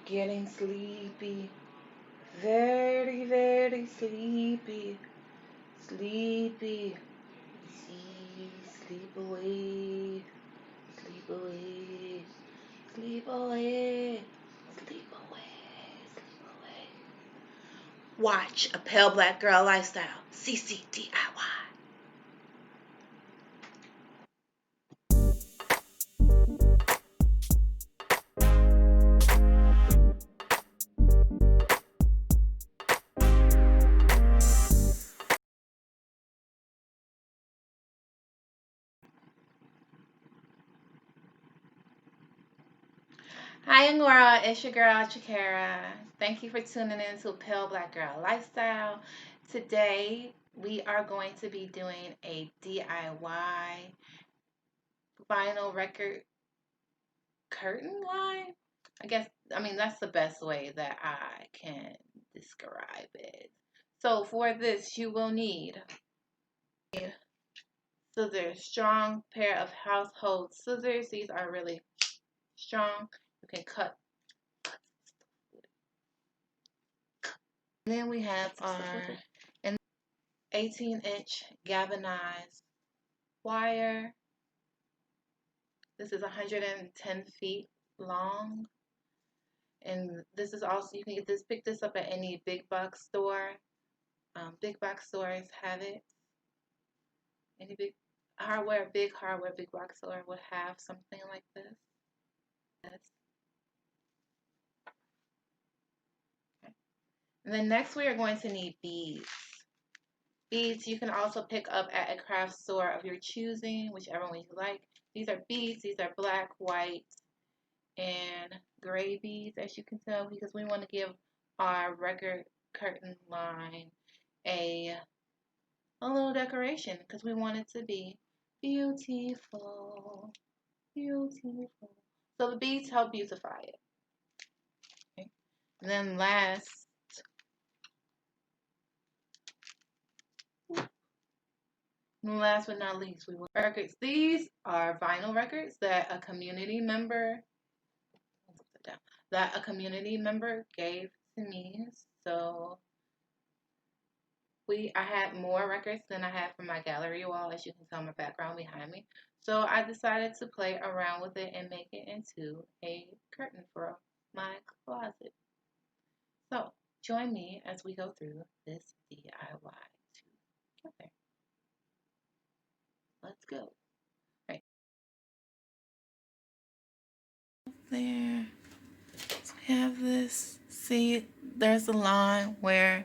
getting sleepy. Very, very sleepy. Sleepy. Sleep away. Sleep away. Sleep away. Sleep away. Sleep away. Watch a pale black girl lifestyle. D.I.Y. Hi, Angora. It's your girl, Chakara. Thank you for tuning in to Pale Black Girl Lifestyle. Today, we are going to be doing a DIY vinyl record curtain line. That's the best way that I can describe it. So, for this, you will need scissors, strong pair of household scissors. These are really strong. You can cut. And then we have our 18-inch galvanized wire. This is 110 feet long. And this is also, you can pick this up at any big box store. Big box stores have it. Any big hardware, big box store would have something like this. Okay. And then next we are going to need beads. Beads you can also pick up at a craft store of your choosing, whichever one you like. These are beads. These are black, white, and gray beads, as you can tell, because we want to give our record curtain line a little decoration, because we want it to be beautiful, beautiful. So the beads help beautify it. Okay. And then last but not least, we will records. These are vinyl records that a community member gave to me. So I had more records than I had from my gallery wall, as you can tell my background behind me. So I decided to play around with it and make it into a curtain for my closet. So join me as we go through this DIY together. Let's go. Right there. So we have this. See, there's a line where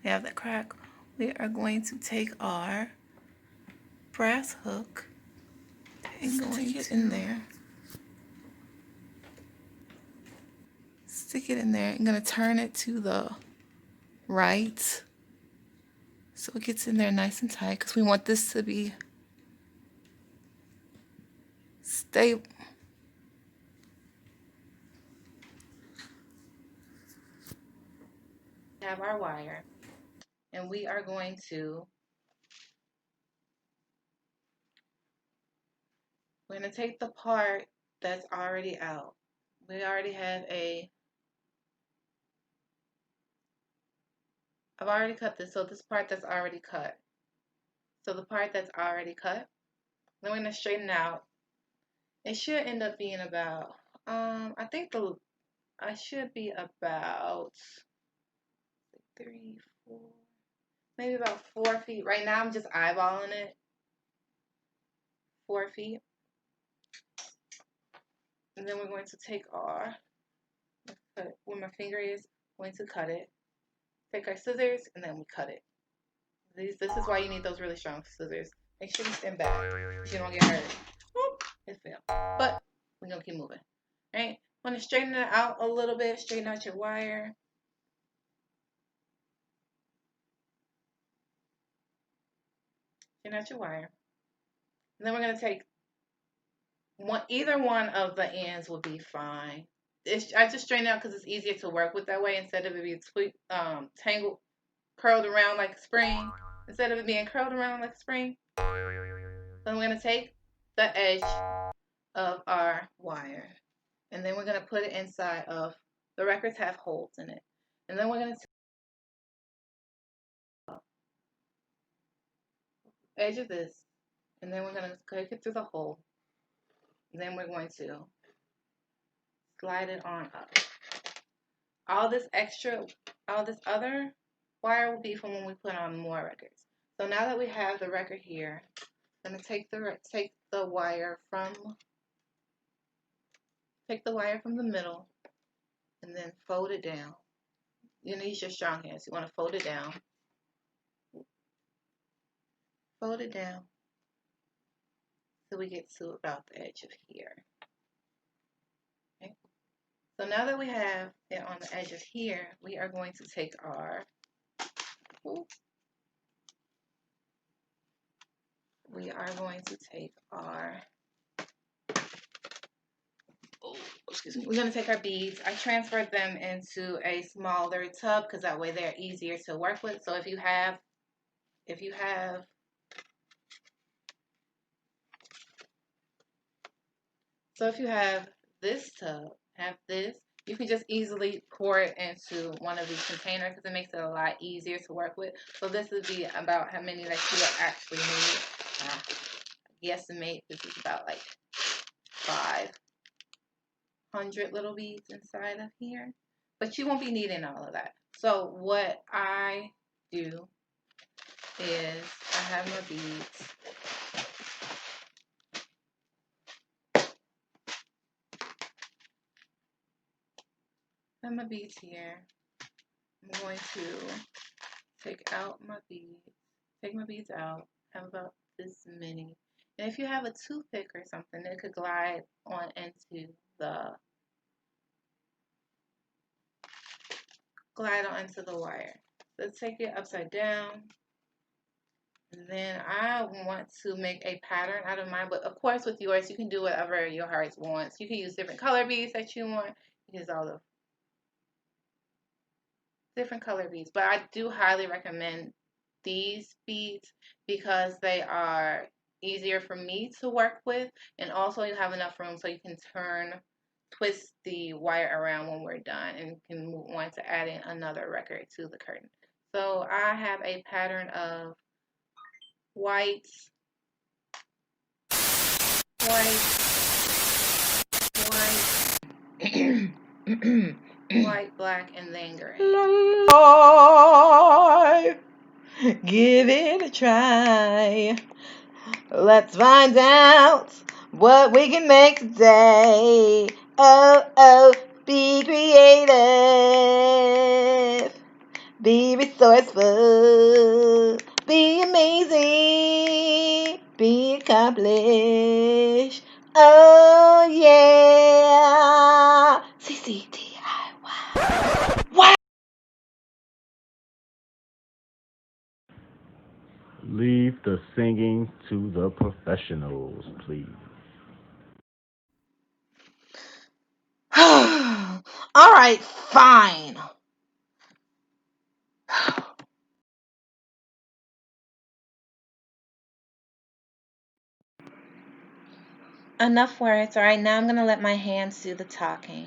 we have that crack. We are going to take our brass hook and going it in there. Stick it in there. I'm going to turn it to the right so it gets in there nice and tight, because we want this to be stable. We have our wire, and we are going to take the part that's already out. We already have I've already cut this, so this part that's already cut. So the part that's already cut, then we're going to straighten it out. It should end up being about, I should be about 3, 4, maybe about 4 feet. Right now I'm just eyeballing it. 4 feet. And then we're going to take our, where my finger is, going to cut it. Take our scissors, and then we cut it. This is why you need those really strong scissors. Make sure you stand back so you don't get hurt. Whoop, it fell. But we're going to keep moving. Alright? Want to straighten it out a little bit. Straighten out your wire. Straighten out your wire. And then we're going to take either one of the ends will be fine. I just straighten it out because it's easier to work with that way, instead of it being tangled, curled around like a spring. Instead of it being curled around like a spring. Then we're going to take the edge of our wire, and then we're going to put it inside of The records have holes in it. And then we're going to take the edge of this, and then we're going to click it through the hole. And then we're going to slide it on up. All this other wire will be from when we put on more records. So now that we have the record here, I'm going to take the wire from the middle and then fold it down. You need your strong hands. You want to fold it down. Fold it down so we get to about the edge of here. Okay. So now that we have it on the edge of here, we are going to take our we're going to take our beads. I transferred them into a smaller tub because that way they're easier to work with. So if you have this tub, you can just easily pour it into one of these containers because it makes it a lot easier to work with. So this would be about how many that you will actually need. Guesstimate this is about like 500 little beads inside of here. But you won't be needing all of that. So what I do is I have my beads. I have my beads here. I'm going to take my beads out. I have about this many. And if you have a toothpick or something, it could glide on into the wire. So take it upside down. And then I want to make a pattern out of mine, but of course with yours you can do whatever your heart wants. You can use different color beads that you want. You can use all the different color beads, but I do highly recommend these beads because they are easier for me to work with, and also you have enough room so you can twist the wire around when we're done and can move on to adding another record to the curtain. So I have a pattern of white, black, and then gray. Give it a try. Let's find out what we can make today. Oh, be creative. Be resourceful. Be amazing. Be accomplished. Oh, yeah. D.I.Y. Wow. Leave the singing to the professionals, please. All right, fine. Enough words. All right, now I'm going to let my hands do the talking.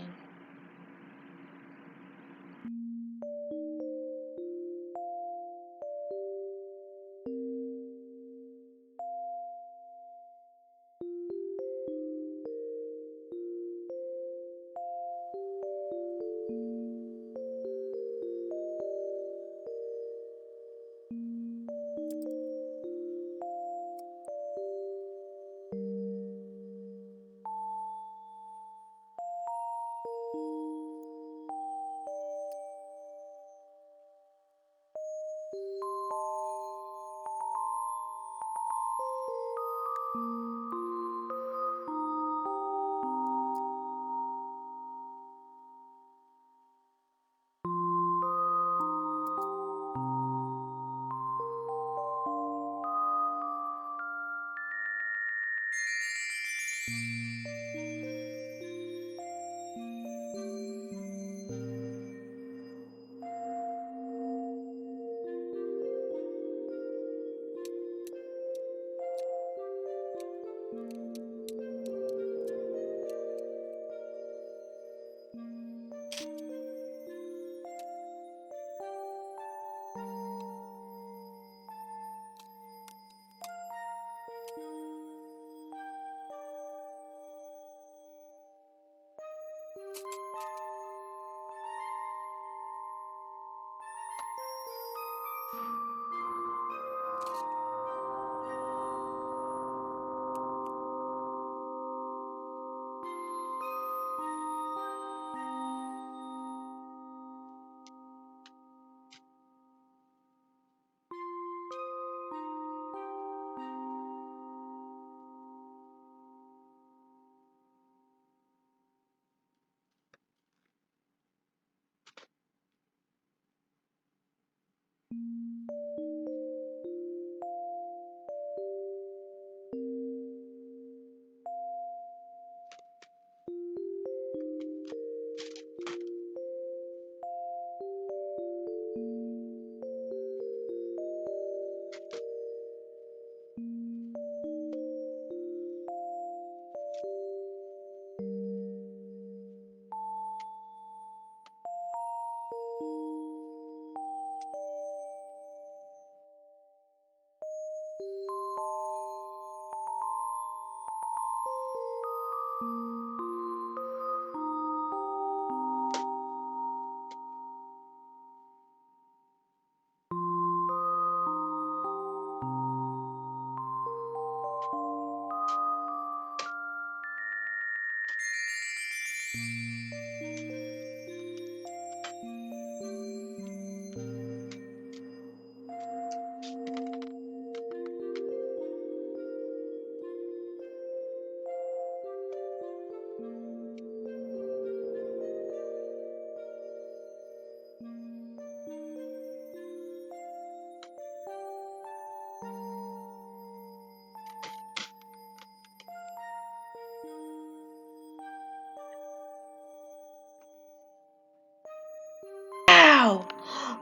Wow!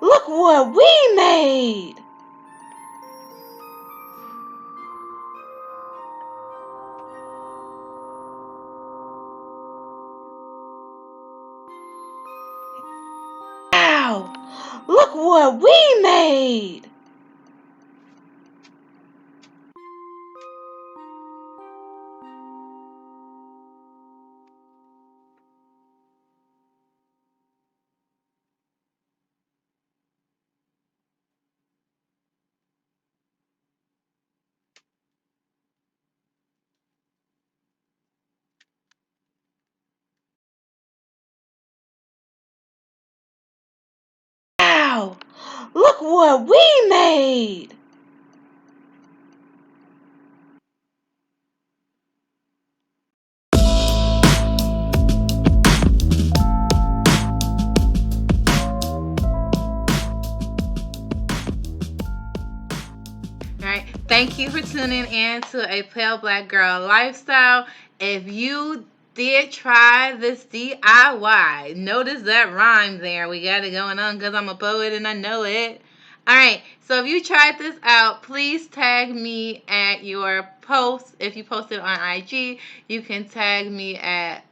Look what we made! Wow! Look what we made! Wow! Look what we made! All right. Thank you for tuning in to A Pale Black Girl Lifestyle. If you did try this DIY, notice that rhyme there. We got it going on because I'm a poet and I know it. All right. So if you tried this out, please tag me at your post. If you posted on IG, you can tag me at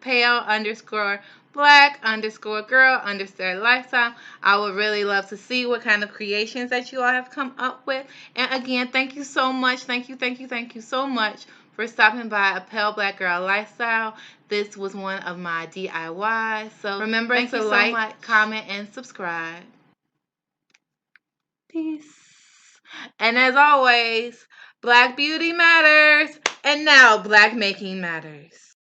pale_black_girl_lifestyle. I would really love to see what kind of creations that you all have come up with. And again, thank you so much. Thank you so much for stopping by A Pale Black Girl Lifestyle. This was one of my DIYs. So remember to like, comment, and subscribe. Peace. And as always, Black beauty matters. And now Black making matters.